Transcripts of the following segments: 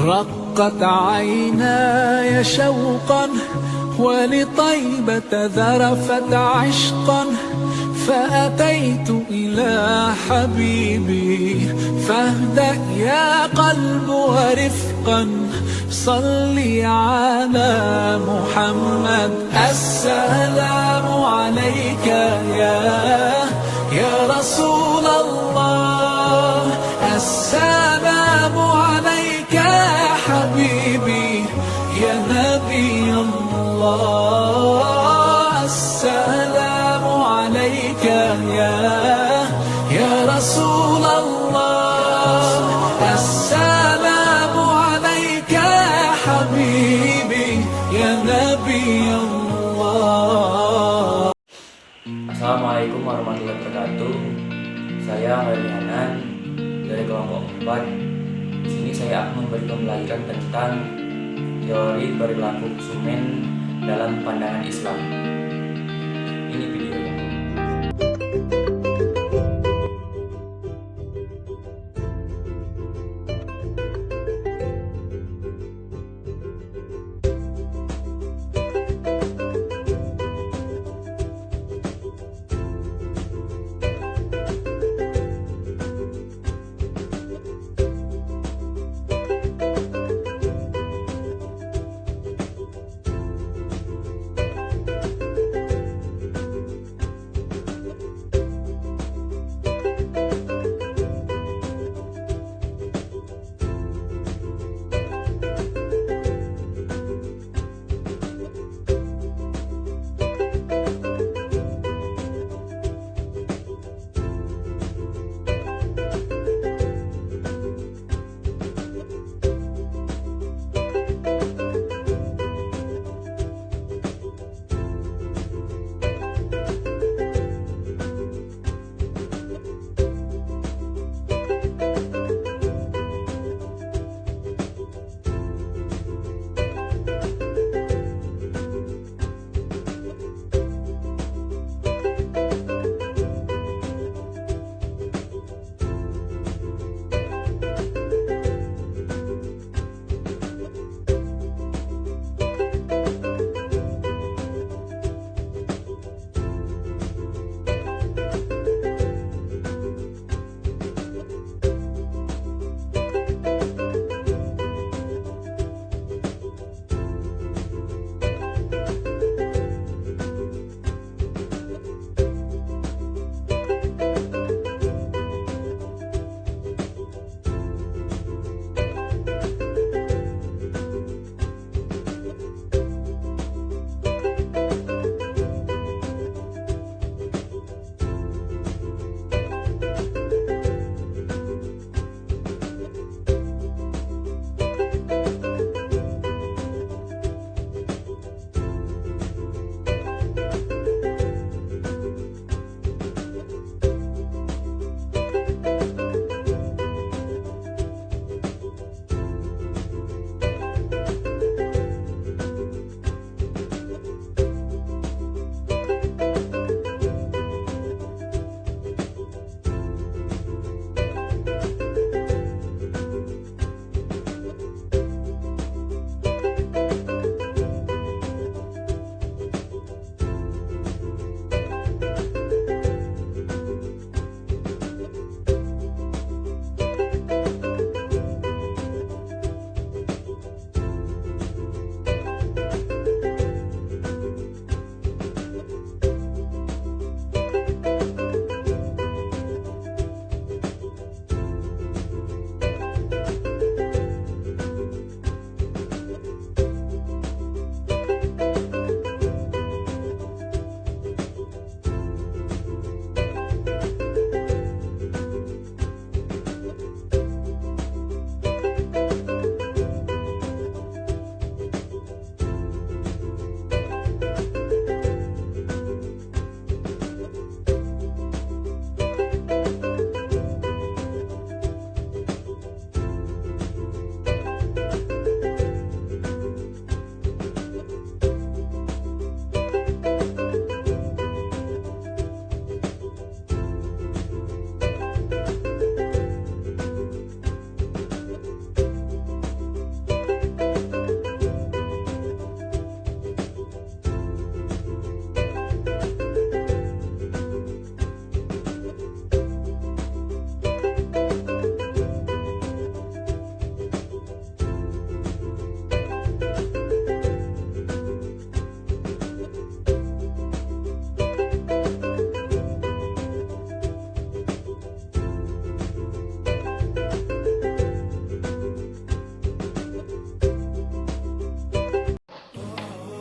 رقت عيناي شوقا ولطيبة ذرفت عشقا فأتيت إلى حبيبي فاهدأ يا قلب ورفقا صلي على محمد. السلام عليك يا رسول الله، السلام عليك يا حبيبي يا نبي الله، السلام عليك يا رسول الله، السلام عليك يا حبيبي يا نبي الله. Assalamualaikum warahmatullahi wabarakatuh. Saya Khairul Hanan dari kelompok 4. Di sini saya akan memberi pembelajaran tentang teori perilaku konsumen dalam pandangan Islam. Ini videonya.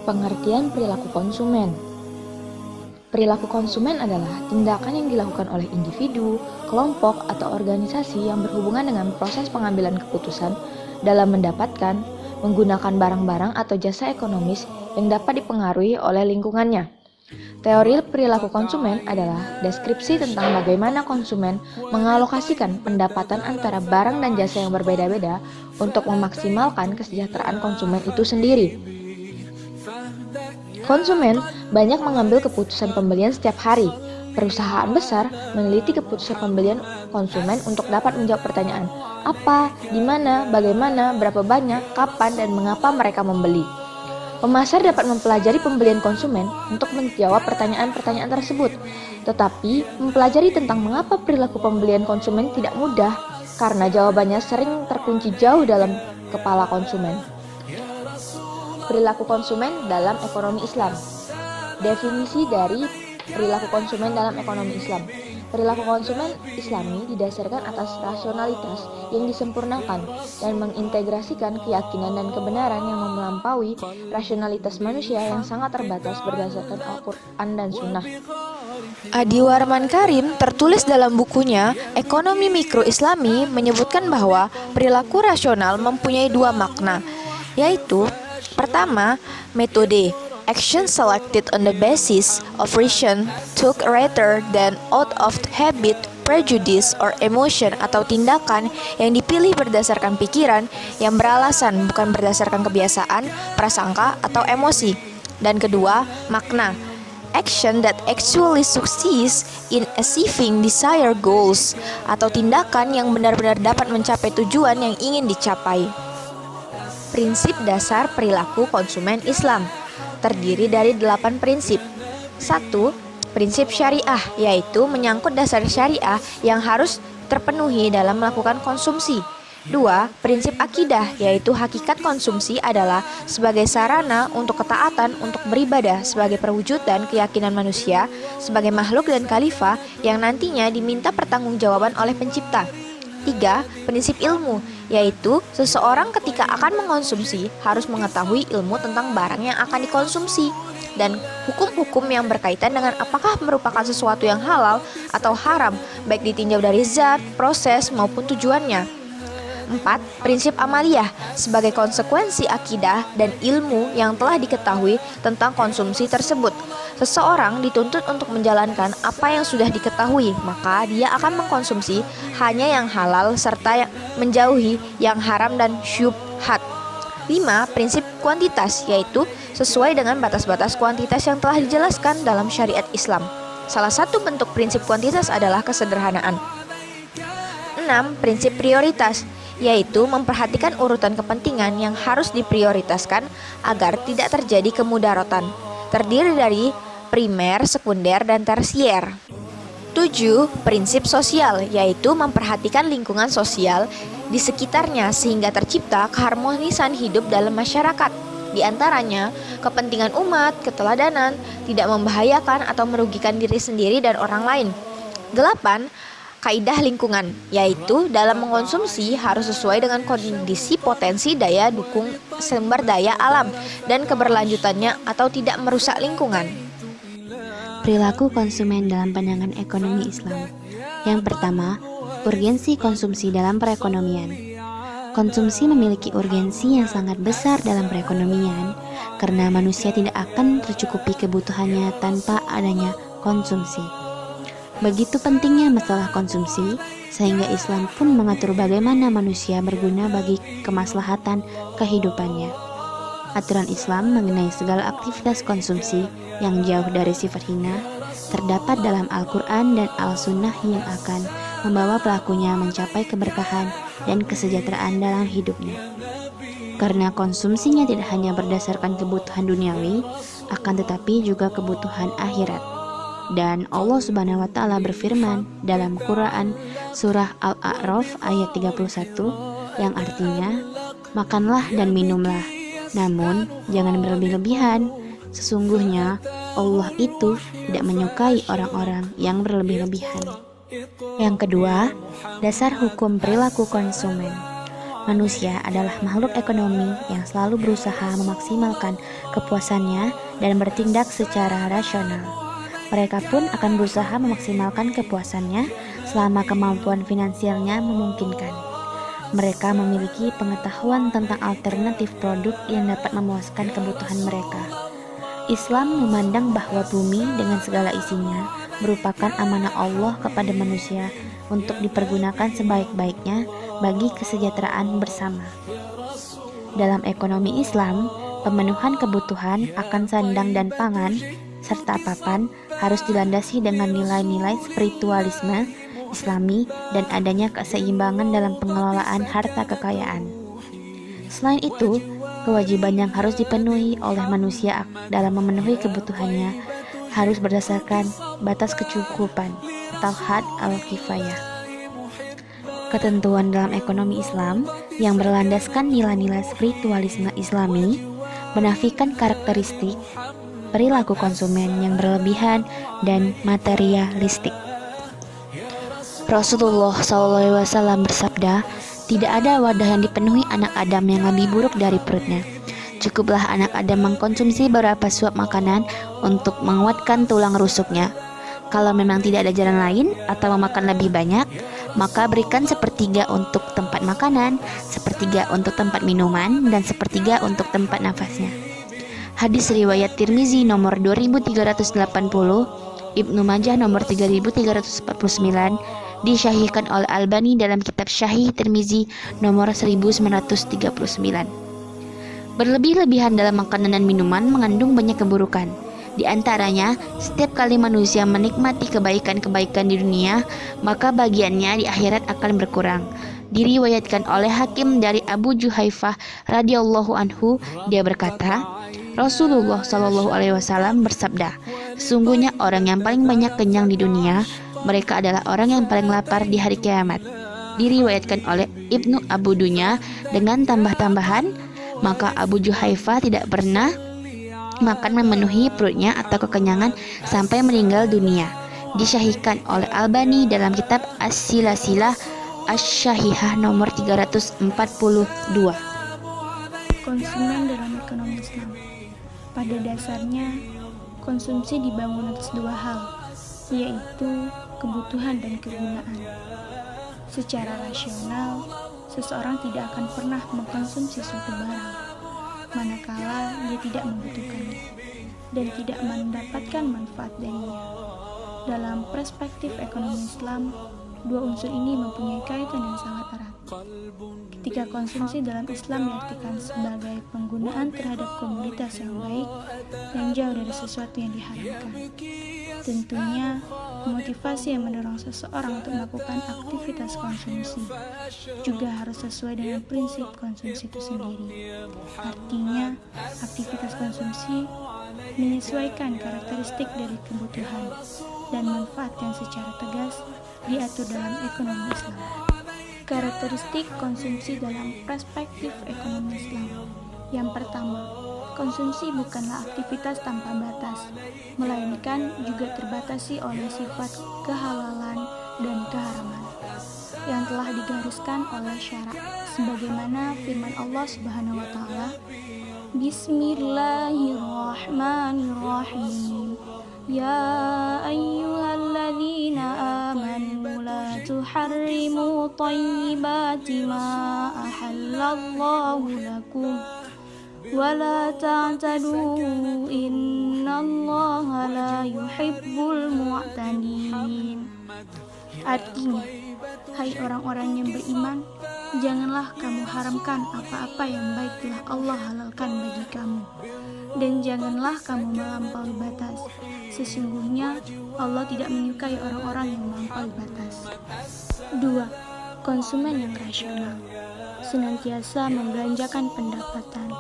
Pengertian perilaku konsumen. Perilaku konsumen adalah tindakan yang dilakukan oleh individu, kelompok, atau organisasi yang berhubungan dengan proses pengambilan keputusan dalam mendapatkan, menggunakan barang-barang atau jasa ekonomis yang dapat dipengaruhi oleh lingkungannya. Teori perilaku konsumen adalah deskripsi tentang bagaimana konsumen mengalokasikan pendapatan antara barang dan jasa yang berbeda-beda untuk memaksimalkan kesejahteraan konsumen itu sendiri. Konsumen banyak mengambil keputusan pembelian setiap hari. Perusahaan besar meneliti keputusan pembelian konsumen untuk dapat menjawab pertanyaan apa, di mana, bagaimana, berapa banyak, kapan, dan mengapa mereka membeli. Pemasar dapat mempelajari pembelian konsumen untuk menjawab pertanyaan-pertanyaan tersebut. Tetapi, mempelajari tentang mengapa perilaku pembelian konsumen tidak mudah karena jawabannya sering terkunci jauh dalam kepala konsumen. Perilaku konsumen dalam ekonomi Islam. Definisi dari perilaku konsumen dalam ekonomi Islam. Perilaku konsumen Islami didasarkan atas rasionalitas yang disempurnakan dan mengintegrasikan keyakinan dan kebenaran yang melampaui rasionalitas manusia yang sangat terbatas berdasarkan Al-Quran dan Sunnah. Adi Warman Karim tertulis dalam bukunya Ekonomi Mikro Islami menyebutkan bahwa perilaku rasional mempunyai dua makna, yaitu pertama, metode action selected on the basis of reason took rather than out of habit, prejudice, or emotion, atau tindakan yang dipilih berdasarkan pikiran yang beralasan bukan berdasarkan kebiasaan, prasangka, atau emosi. Dan kedua, makna action that actually succeeds in achieving desired goals, atau tindakan yang benar-benar dapat mencapai tujuan yang ingin dicapai. Prinsip dasar perilaku konsumen Islam terdiri dari 8 prinsip. 1. Prinsip syariah, yaitu menyangkut dasar syariah yang harus terpenuhi dalam melakukan konsumsi. 2. Prinsip akidah, yaitu hakikat konsumsi adalah sebagai sarana untuk ketaatan untuk beribadah sebagai perwujudan keyakinan manusia sebagai makhluk dan khalifah yang nantinya diminta pertanggungjawaban oleh pencipta. 3. Prinsip ilmu, yaitu seseorang ketika akan mengkonsumsi harus mengetahui ilmu tentang barang yang akan dikonsumsi dan hukum-hukum yang berkaitan dengan apakah merupakan sesuatu yang halal atau haram, baik ditinjau dari zat, proses, maupun tujuannya. 4. Prinsip amaliyah, sebagai konsekuensi akidah dan ilmu yang telah diketahui tentang konsumsi tersebut. Seseorang dituntut untuk menjalankan apa yang sudah diketahui, maka dia akan mengkonsumsi hanya yang halal serta menjauhi yang haram dan syubhat. 5. Prinsip kuantitas, yaitu sesuai dengan batas-batas kuantitas yang telah dijelaskan dalam syariat Islam. Salah satu bentuk prinsip kuantitas adalah kesederhanaan. 6. Prinsip prioritas, yaitu memperhatikan urutan kepentingan yang harus diprioritaskan agar tidak terjadi kemudaratan. Terdiri dari primer, sekunder, dan tersier. 7. Prinsip sosial, yaitu memperhatikan lingkungan sosial di sekitarnya sehingga tercipta keharmonisan hidup dalam masyarakat. Di antaranya, kepentingan umat, keteladanan, tidak membahayakan atau merugikan diri sendiri dan orang lain. 8. Kaidah lingkungan, yaitu dalam mengkonsumsi harus sesuai dengan kondisi potensi daya dukung sumber daya alam dan keberlanjutannya atau tidak merusak lingkungan. Perilaku konsumen dalam pandangan ekonomi Islam. Yang pertama, urgensi konsumsi dalam perekonomian. Konsumsi memiliki urgensi yang sangat besar dalam perekonomian karena manusia tidak akan tercukupi kebutuhannya tanpa adanya konsumsi. Begitu pentingnya masalah konsumsi, sehingga Islam pun mengatur bagaimana manusia berguna bagi kemaslahatan kehidupannya. Aturan Islam mengenai segala aktivitas konsumsi yang jauh dari sifat hina terdapat dalam Al-Quran dan Al-Sunnah yang akan membawa pelakunya mencapai keberkahan dan kesejahteraan dalam hidupnya. Karena konsumsinya tidak hanya berdasarkan kebutuhan duniawi, akan tetapi juga kebutuhan akhirat. Dan Allah Subhanahu wa Ta'ala berfirman dalam Quran surah Al-A'raf ayat 31 yang artinya, makanlah dan minumlah, namun jangan berlebih-lebihan. Sesungguhnya Allah itu tidak menyukai orang-orang yang berlebih-lebihan. Yang kedua, dasar hukum perilaku konsumen. Manusia adalah makhluk ekonomi yang selalu berusaha memaksimalkan kepuasannya dan bertindak secara rasional. Mereka pun akan berusaha memaksimalkan kepuasannya selama kemampuan finansialnya memungkinkan. Mereka memiliki pengetahuan tentang alternatif produk yang dapat memuaskan kebutuhan mereka. Islam memandang bahwa bumi dengan segala isinya merupakan amanah Allah kepada manusia untuk dipergunakan sebaik-baiknya bagi kesejahteraan bersama. Dalam ekonomi Islam, pemenuhan kebutuhan akan sandang dan pangan serta papan harus dilandasi dengan nilai-nilai spiritualisme Islami dan adanya keseimbangan dalam pengelolaan harta kekayaan. Selain itu, kewajiban yang harus dipenuhi oleh manusia dalam memenuhi kebutuhannya harus berdasarkan batas kecukupan atau had al-kifayah. Ketentuan dalam ekonomi Islam yang berlandaskan nilai-nilai spiritualisme Islami menafikan karakteristik perilaku konsumen yang berlebihan dan materialistik. Rasulullah SAW bersabda, "Tidak ada wadah yang dipenuhi anak Adam yang lebih buruk dari perutnya. Cukuplah anak Adam mengkonsumsi beberapa suap makanan untuk menguatkan tulang rusuknya. Kalau memang tidak ada jalan lain atau memakan lebih banyak, maka berikan sepertiga untuk tempat makanan, sepertiga untuk tempat minuman, dan sepertiga untuk tempat nafasnya." Hadis riwayat Tirmizi nomor 2380, Ibnu Majah nomor 3349, disyahihkan oleh Albani dalam kitab Syahih Tirmizi nomor 1939. Berlebih-lebihan dalam makanan dan minuman mengandung banyak keburukan. Di antaranya, setiap kali manusia menikmati kebaikan-kebaikan di dunia, maka bagiannya di akhirat akan berkurang. Diriwayatkan oleh Hakim dari Abu Juhaifah radhiyallahu anhu, dia berkata, Rasulullah SAW bersabda, "Sesungguhnya orang yang paling banyak kenyang di dunia, mereka adalah orang yang paling lapar di hari kiamat." Diriwayatkan oleh Ibnu Abu Dunya dengan tambah-tambahan, maka Abu Juhaifah tidak pernah makan memenuhi perutnya atau kekenyangan sampai meninggal dunia. Disyahihkan oleh Albani dalam kitab As-Silasilah Asy-Syahihah nomor 342. Konsumen dalam ekonomi Islam. Pada dasarnya, konsumsi dibangun atas dua hal, yaitu kebutuhan dan kegunaan. Secara rasional, seseorang tidak akan pernah mengkonsumsi suatu barang, manakala dia tidak membutuhkannya dan tidak mendapatkan manfaat darinya. Dalam perspektif ekonomi Islam, dua unsur ini mempunyai kaitan yang sangat erat. Ketika konsumsi dalam Islam diartikan sebagai penggunaan terhadap komoditas yang baik yang jauh dari sesuatu yang diharamkan. Tentunya, motivasi yang mendorong seseorang untuk melakukan aktivitas konsumsi juga harus sesuai dengan prinsip konsumsi itu sendiri. Artinya, aktivitas konsumsi menyesuaikan karakteristik dari kebutuhan dan manfaat yang secara tegas diatur dalam ekonomi Islam. Karakteristik konsumsi dalam perspektif ekonomi Islam. Yang pertama, konsumsi bukanlah aktivitas tanpa batas, melainkan juga terbatasi oleh sifat kehalalan dan keharaman yang telah digariskan oleh syarak, sebagaimana firman Allah Subhanahu wa taala, Bismillahirrahmanirrahim. Ya ayyuhalladzina amanu la tuharrimu thayyibati ma ahallallahu lakum wa la ta'tadu innallaha la yuhibbul mu'tadin. Artinya, hai orang-orang yang beriman, janganlah kamu haramkan apa-apa yang baik telah Allah halalkan bagi kamu, dan janganlah kamu melampaui batas. Sesungguhnya Allah tidak menyukai orang-orang yang melampaui batas. 2. Konsumen yang rasional senantiasa membelanjakan pendapatan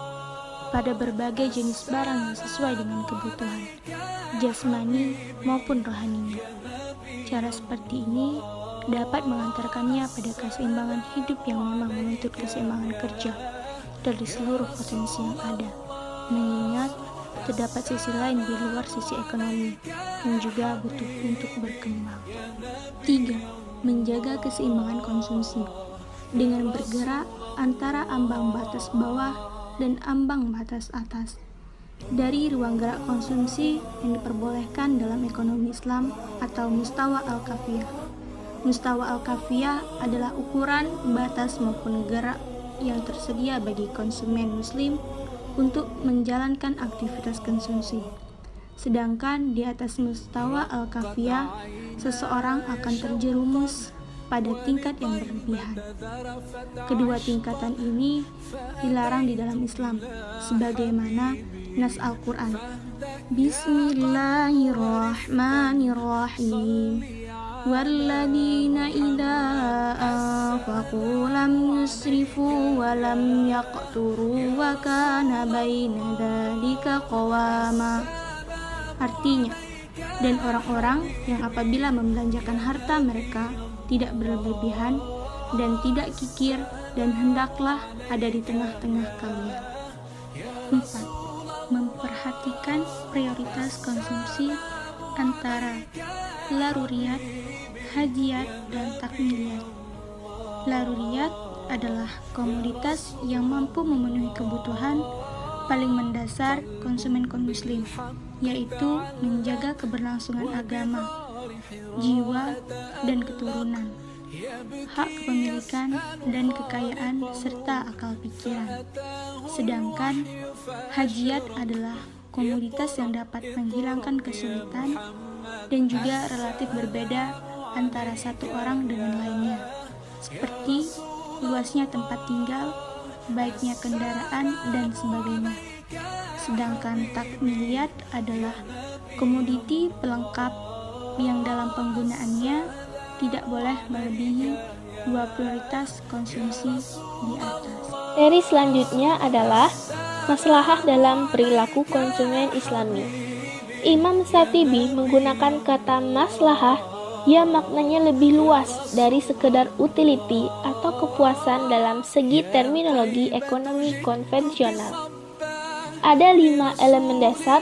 pada berbagai jenis barang yang sesuai dengan kebutuhan jasmani maupun rohaninya. Cara seperti ini dapat mengantarkannya pada keseimbangan hidup yang memang menuntut keseimbangan kerja dari seluruh potensi yang ada, mengingat terdapat sisi lain di luar sisi ekonomi yang juga butuh untuk berkembang. 3. Menjaga keseimbangan konsumsi. dengan bergerak antara ambang batas bawah dan ambang batas atas dari ruang gerak konsumsi yang diperbolehkan dalam ekonomi Islam atau mustawa al-kafiyah. Mustawa al-kafiyah adalah ukuran, batas maupun gerak yang tersedia bagi konsumen muslim untuk menjalankan aktivitas konsumsi. Sedangkan di atas mustawa al-kafiyah, seseorang akan terjerumus pada tingkat yang berlebihan. Kedua tingkatan ini dilarang di dalam Islam, sebagaimana nas Al-Quran. Bismillahirrahmanirrahim. Walladzina idza anfaqu lam yusrifu wa lam yaqturu wa kana baina dzalika qawama. Artinya, dan orang-orang yang apabila membelanjakan harta mereka tidak berlebihan dan tidak kikir, dan hendaklah ada di tengah-tengah kalian. 4. Memperhatikan prioritas konsumsi antara laruriyat, hajiyat, dan takmiliyat. Laruriyat adalah komoditas yang mampu memenuhi kebutuhan paling mendasar konsumen muslim, yaitu menjaga keberlangsungan agama, jiwa, dan keturunan, hak kepemilikan dan kekayaan, serta akal pikiran. Sedangkan hajiyat adalah komoditas yang dapat menghilangkan kesulitan dan juga relatif berbeda antara satu orang dengan lainnya, seperti luasnya tempat tinggal, baiknya kendaraan, dan sebagainya. Sedangkan takmiliyat adalah komoditi pelengkap yang dalam penggunaannya tidak boleh melebihi dua prioritas konsumsi di atas. Seri selanjutnya adalah maslahah dalam perilaku konsumen Islami. Imam Syatibi menggunakan kata maslahah yang maknanya lebih luas dari sekedar utility atau kepuasan dalam segi terminologi ekonomi konvensional. Ada 5 elemen dasar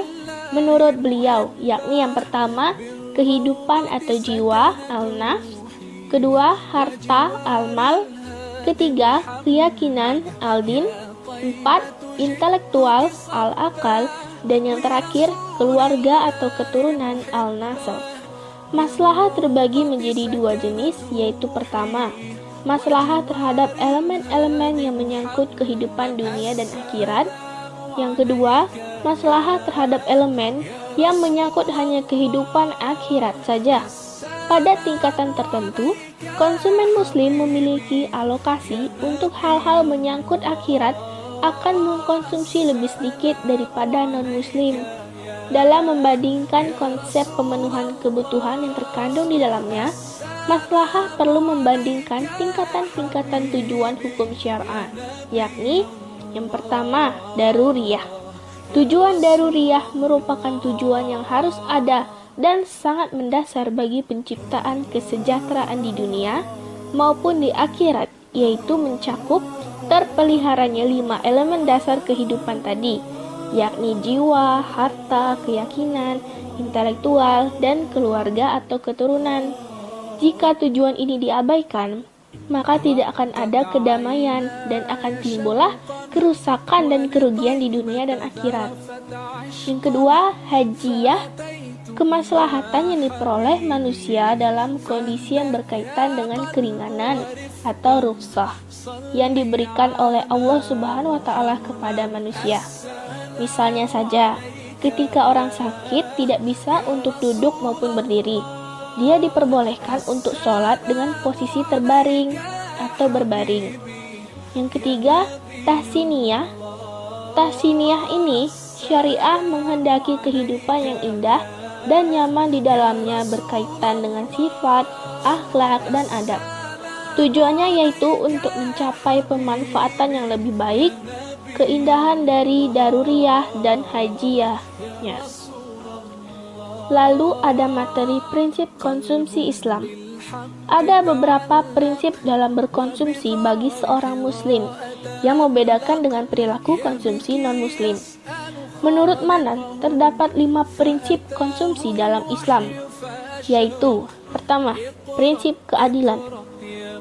menurut beliau, yakni yang pertama, kehidupan atau jiwa, al-nafs. Kedua, harta, al-mal. Ketiga, keyakinan, al-din. 4, intelektual, al-akal. Dan yang terakhir, keluarga atau keturunan, al-nasl. Maslahah terbagi menjadi 2 jenis, yaitu pertama, maslahah terhadap elemen-elemen yang menyangkut kehidupan dunia dan akhirat. Yang kedua, maslahah terhadap elemen yang menyangkut hanya kehidupan akhirat saja. Pada tingkatan tertentu, konsumen muslim memiliki alokasi untuk hal-hal menyangkut akhirat akan mengkonsumsi lebih sedikit daripada non-muslim. Dalam membandingkan konsep pemenuhan kebutuhan yang terkandung di dalamnya, maslahah perlu membandingkan tingkatan-tingkatan tujuan hukum syar'a, yakni yang pertama, daruriyah. Tujuan daruriyah merupakan tujuan yang harus ada dan sangat mendasar bagi penciptaan kesejahteraan di dunia maupun di akhirat, yaitu mencakup terpeliharanya 5 elemen dasar kehidupan tadi, yakni jiwa, harta, keyakinan, intelektual, dan keluarga atau keturunan. Jika tujuan ini diabaikan, maka tidak akan ada kedamaian dan akan timbullah kerusakan dan kerugian di dunia dan akhirat. Yang kedua, hajiyah, kemaslahatan yang diperoleh manusia dalam kondisi yang berkaitan dengan keringanan atau rukhsah yang diberikan oleh Allah Subhanahu wa Ta'ala kepada manusia. Misalnya saja, ketika orang sakit tidak bisa untuk duduk maupun berdiri, dia diperbolehkan untuk sholat dengan posisi terbaring atau berbaring. Yang ketiga, tahsiniyah. Tahsiniyah ini syariah menghendaki kehidupan yang indah dan nyaman di dalamnya berkaitan dengan sifat, akhlak, dan adab. Tujuannya yaitu untuk mencapai pemanfaatan yang lebih baik, keindahan dari daruriyah dan hajiyahnya. Lalu ada materi prinsip konsumsi Islam. Ada beberapa prinsip dalam berkonsumsi bagi seorang muslim yang membedakan dengan perilaku konsumsi non-muslim. Menurut Manan, terdapat 5 prinsip konsumsi dalam Islam, yaitu pertama, prinsip keadilan.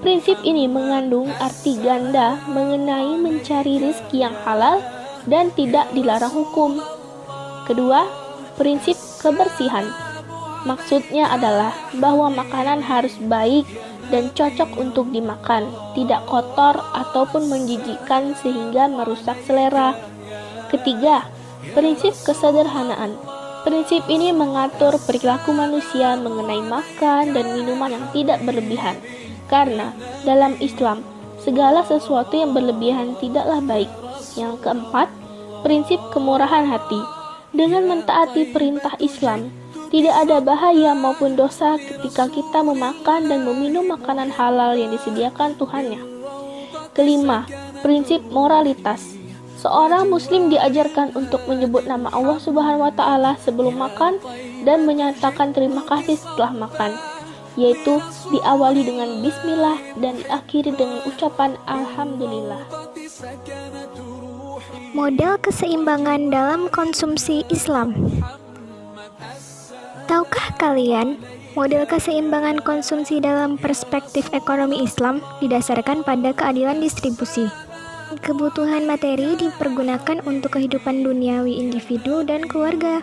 Prinsip ini mengandung arti ganda mengenai mencari rezeki yang halal dan tidak dilarang hukum. Kedua, prinsip kebersihan. Maksudnya adalah bahwa makanan harus baik dan cocok untuk dimakan, tidak kotor ataupun menjijikkan sehingga merusak selera. Ketiga, prinsip kesederhanaan. Prinsip ini mengatur perilaku manusia mengenai makan dan minuman yang tidak berlebihan. Karena dalam Islam, segala sesuatu yang berlebihan tidaklah baik. Yang keempat, prinsip kemurahan hati. Dengan mentaati perintah Islam, tidak ada bahaya maupun dosa ketika kita memakan dan meminum makanan halal yang disediakan Tuhannya. Kelima, prinsip moralitas. Seorang muslim diajarkan untuk menyebut nama Allah Subhanahu wa taala sebelum makan dan menyatakan terima kasih setelah makan, yaitu diawali dengan bismillah dan diakhiri dengan ucapan alhamdulillah. Model keseimbangan dalam konsumsi Islam. Tahukah kalian, model keseimbangan konsumsi dalam perspektif ekonomi Islam didasarkan pada keadilan distribusi. Kebutuhan materi dipergunakan untuk kehidupan duniawi individu dan keluarga.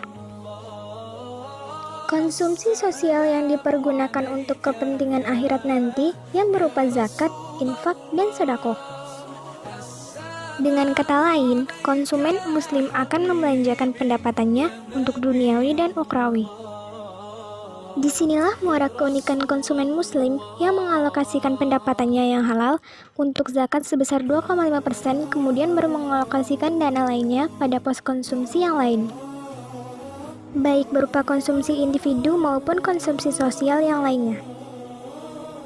Konsumsi sosial yang dipergunakan untuk kepentingan akhirat nanti yang berupa zakat, infak, dan sedekah. Dengan kata lain, konsumen muslim akan membelanjakan pendapatannya untuk duniawi dan ukhrawi. Disinilah muara keunikan konsumen muslim yang mengalokasikan pendapatannya yang halal untuk zakat sebesar 2,5%, kemudian baru mengalokasikan dana lainnya pada pos konsumsi yang lain, baik berupa konsumsi individu maupun konsumsi sosial yang lainnya.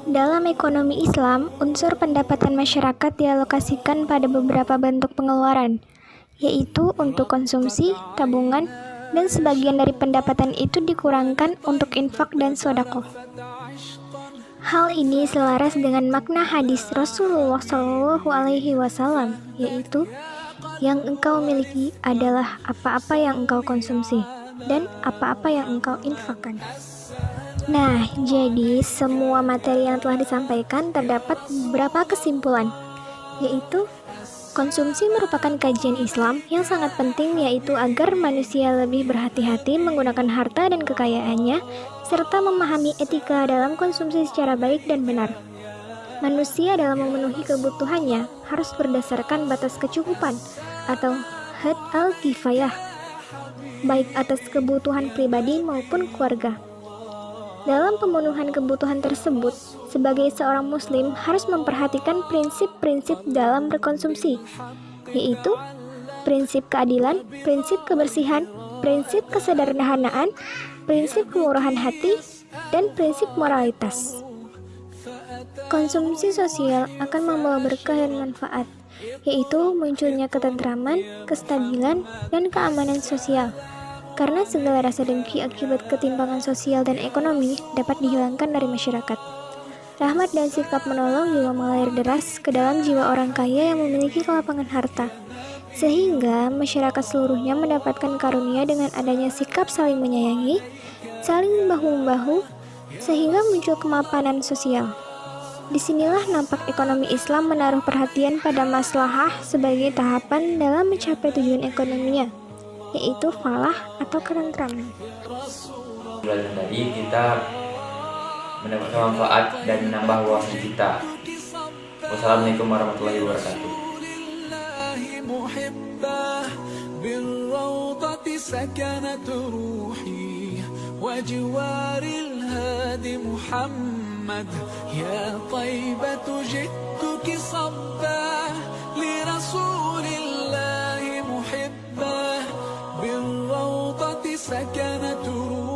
Dalam ekonomi Islam, unsur pendapatan masyarakat dialokasikan pada beberapa bentuk pengeluaran, yaitu untuk konsumsi, tabungan, dan sebagian dari pendapatan itu dikurangkan untuk infak dan sedekah. Hal ini selaras dengan makna hadis Rasulullah SAW, yaitu yang engkau miliki adalah apa-apa yang engkau konsumsi dan apa-apa yang engkau infakkan. Nah, jadi semua materi yang telah disampaikan terdapat beberapa kesimpulan, yaitu konsumsi merupakan kajian Islam yang sangat penting, yaitu agar manusia lebih berhati-hati menggunakan harta dan kekayaannya, serta memahami etika dalam konsumsi secara baik dan benar. Manusia dalam memenuhi kebutuhannya harus berdasarkan batas kecukupan atau had al-kifayah, baik atas kebutuhan pribadi maupun keluarga. Dalam pemenuhan kebutuhan tersebut, sebagai seorang muslim harus memperhatikan prinsip-prinsip dalam berkonsumsi, yaitu prinsip keadilan, prinsip kebersihan, prinsip kesederhanaan, prinsip kemurahan hati, dan prinsip moralitas. Konsumsi sosial akan membawa berkah dan manfaat, yaitu munculnya ketentraman, kestabilan, dan keamanan sosial. Karena segala rasa dengki akibat ketimpangan sosial dan ekonomi dapat dihilangkan dari masyarakat. Rahmat dan sikap menolong juga mengalir deras ke dalam jiwa orang kaya yang memiliki kelapangan harta, sehingga masyarakat seluruhnya mendapatkan karunia dengan adanya sikap saling menyayangi, saling bahu-membahu, sehingga muncul kemapanan sosial. Disinilah nampak ekonomi Islam menaruh perhatian pada maslahah sebagai tahapan dalam mencapai tujuan ekonominya, yaitu falah atau ketentraman. Belajar tadi kita mendapatkan manfaat dan menambah wawasan kita. Wassalamualaikum warahmatullahi wabarakatuh. سكنت روحي